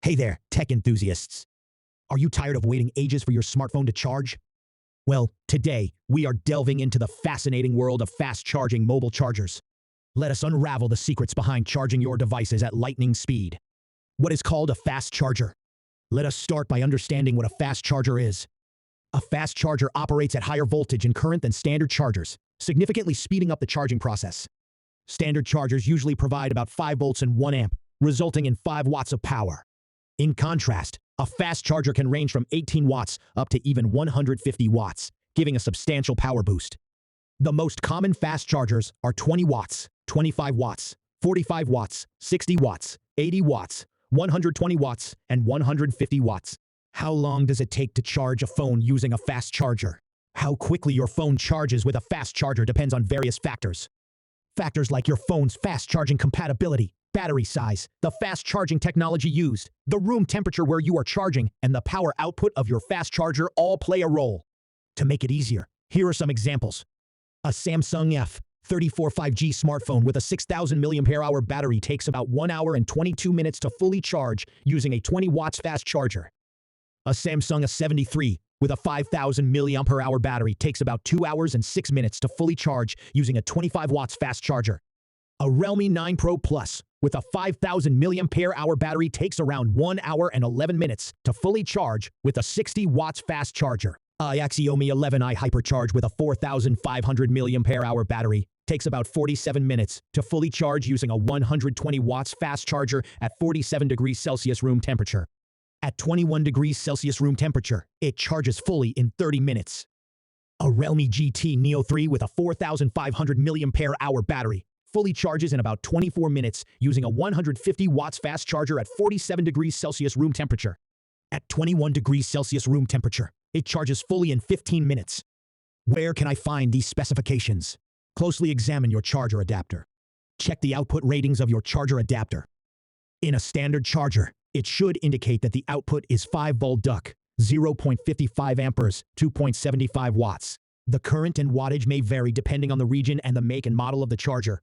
Hey there, tech enthusiasts. Are you tired of waiting ages for your smartphone to charge? Well, today, we are delving into the fascinating world of fast-charging mobile chargers. Let us unravel the secrets behind charging your devices at lightning speed. What is called a fast charger? Let us start by understanding what a fast charger is. A fast charger operates at higher voltage and current than standard chargers, significantly speeding up the charging process. Standard chargers usually provide about 5 volts and 1 amp, resulting in 5 watts of power. In contrast, a fast charger can range from 18 watts up to even 150 watts, giving a substantial power boost. The most common fast chargers are 20 watts, 25 watts, 45 watts, 60 watts, 80 watts, 120 watts, and 150 watts. How long does it take to charge a phone using a fast charger? How quickly your phone charges with a fast charger depends on various factors. Factors like your phone's fast charging compatibility, battery size, the fast charging technology used, the room temperature where you are charging, and the power output of your fast charger all play a role. To make it easier, here are some examples. A Samsung F34 5G smartphone with a 6,000 mAh battery takes about 1 hour and 22 minutes to fully charge using a 20 watts fast charger. A Samsung S73 with a 5,000 mAh battery takes about 2 hours and 6 minutes to fully charge using a 25 watts fast charger. A Realme 9 Pro Plus with a 5,000 mAh battery takes around 1 hour and 11 minutes to fully charge with a 60 watts fast charger. A Xiaomi 11i Hypercharge with a 4,500 mAh battery takes about 47 minutes to fully charge using a 120 watts fast charger at 47 degrees Celsius room temperature. At 21 degrees Celsius room temperature, it charges fully in 30 minutes. A Realme GT Neo 3 with a 4,500 mAh battery fully charges in about 24 minutes using a 150 watts fast charger at 47 degrees Celsius room temperature. At 21 degrees Celsius room temperature, it charges fully in 15 minutes. Where can I find these specifications? Closely examine your charger adapter. Check the output ratings of your charger adapter. In a standard charger, it should indicate that the output is 5-volt DUC, 0.55 amperes, 2.75 watts. The current and wattage may vary depending on the region and the make and model of the charger.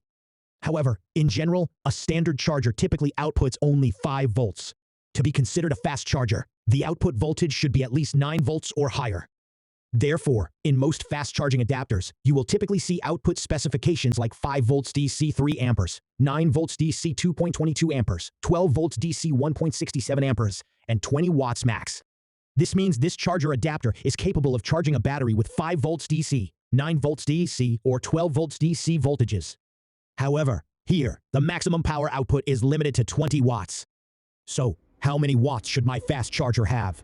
However, in general, a standard charger typically outputs only 5 volts. To be considered a fast charger, the output voltage should be at least 9 volts or higher. Therefore, in most fast-charging adapters, you will typically see output specifications like 5 volts DC 3 amperes, 9 volts DC 2.22 amperes, 12 volts DC 1.67 amperes, and 20 watts max. This means this charger adapter is capable of charging a battery with 5 volts DC, 9 volts DC, or 12 volts DC voltages. However, here, the maximum power output is limited to 20 watts. So, how many watts should my fast charger have?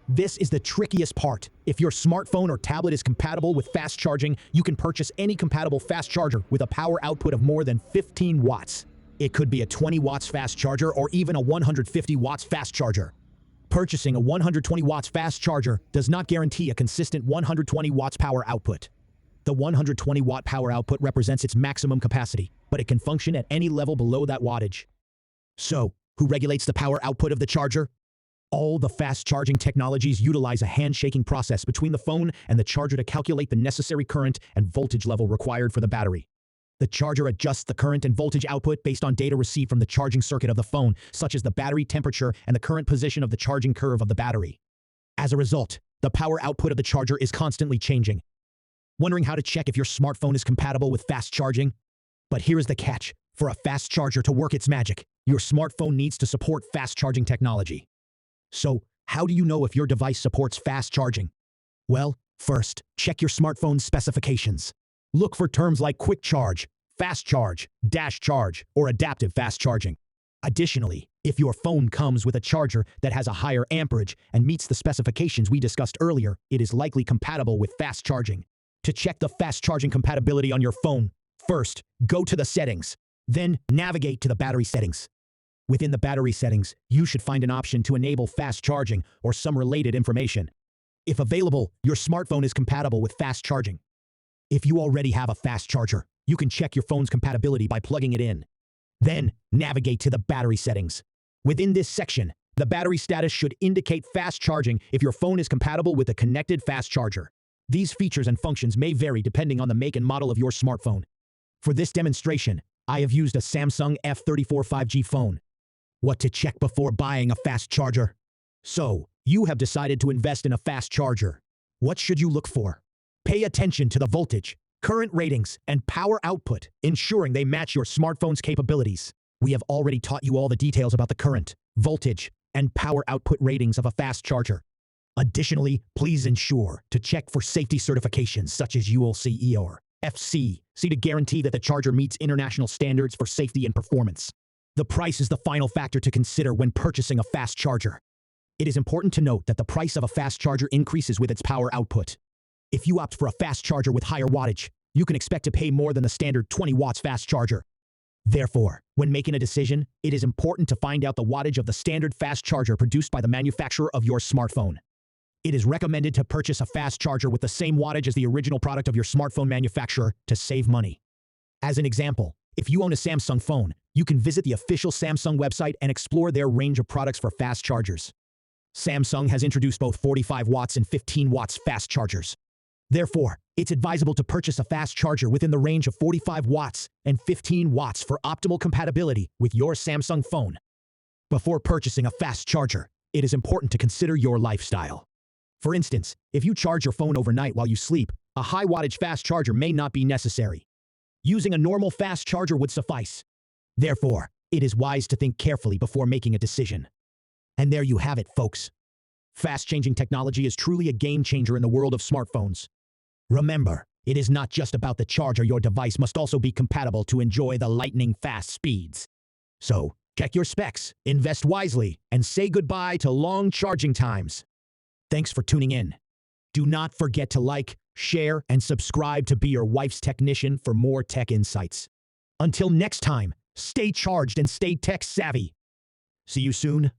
This is the trickiest part. If your smartphone or tablet is compatible with fast charging, you can purchase any compatible fast charger with a power output of more than 15 watts. It could be a 20 watts fast charger or even a 150 watts fast charger. Purchasing a 120 watts fast charger does not guarantee a consistent 120 watts power output. The 120 watt power output represents its maximum capacity, but it can function at any level below that wattage. So, who regulates the power output of the charger? All the fast charging technologies utilize a handshaking process between the phone and the charger to calculate the necessary current and voltage level required for the battery. The charger adjusts the current and voltage output based on data received from the charging circuit of the phone, such as the battery temperature and the current position of the charging curve of the battery. As a result, the power output of the charger is constantly changing. Wondering how to check if your smartphone is compatible with fast charging? But here is the catch. For a fast charger to work its magic, your smartphone needs to support fast charging technology. So, how do you know if your device supports fast charging? Well, first, check your smartphone's specifications. Look for terms like quick charge, fast charge, dash charge, or adaptive fast charging. Additionally, if your phone comes with a charger that has a higher amperage and meets the specifications we discussed earlier, it is likely compatible with fast charging. To check the fast charging compatibility on your phone, first, go to the settings. Then, navigate to the battery settings. Within the battery settings, you should find an option to enable fast charging or some related information. If available, your smartphone is compatible with fast charging. If you already have a fast charger, you can check your phone's compatibility by plugging it in. Then, navigate to the battery settings. Within this section, the battery status should indicate fast charging if your phone is compatible with a connected fast charger. These features and functions may vary depending on the make and model of your smartphone. For this demonstration, I have used a Samsung F34 5G phone. What to check before buying a fast charger? So, you have decided to invest in a fast charger. What should you look for? Pay attention to the voltage, current ratings, and power output, ensuring they match your smartphone's capabilities. We have already taught you all the details about the current, voltage, and power output ratings of a fast charger. Additionally, please ensure to check for safety certifications such as ULCE or FCC to guarantee that the charger meets international standards for safety and performance. The price is the final factor to consider when purchasing a fast charger. It is important to note that the price of a fast charger increases with its power output. If you opt for a fast charger with higher wattage, you can expect to pay more than the standard 20 watts fast charger. Therefore, when making a decision, it is important to find out the wattage of the standard fast charger produced by the manufacturer of your smartphone. It is recommended to purchase a fast charger with the same wattage as the original product of your smartphone manufacturer to save money. As an example, if you own a Samsung phone, you can visit the official Samsung website and explore their range of products for fast chargers. Samsung has introduced both 45 watts and 15 watts fast chargers. Therefore, it's advisable to purchase a fast charger within the range of 45 watts and 15 watts for optimal compatibility with your Samsung phone. Before purchasing a fast charger, it is important to consider your lifestyle. For instance, if you charge your phone overnight while you sleep, a high wattage fast charger may not be necessary. Using a normal fast charger would suffice. Therefore, it is wise to think carefully before making a decision. And there you have it, folks. Fast-changing technology is truly a game-changer in the world of smartphones. Remember, it is not just about the charger. Your device must also be compatible to enjoy the lightning-fast speeds. So, check your specs, invest wisely, and say goodbye to long charging times. Thanks for tuning in. Do not forget to like, share, and subscribe to Be Your Wife's Technician for more tech insights. Until next time, stay charged and stay tech savvy. See you soon.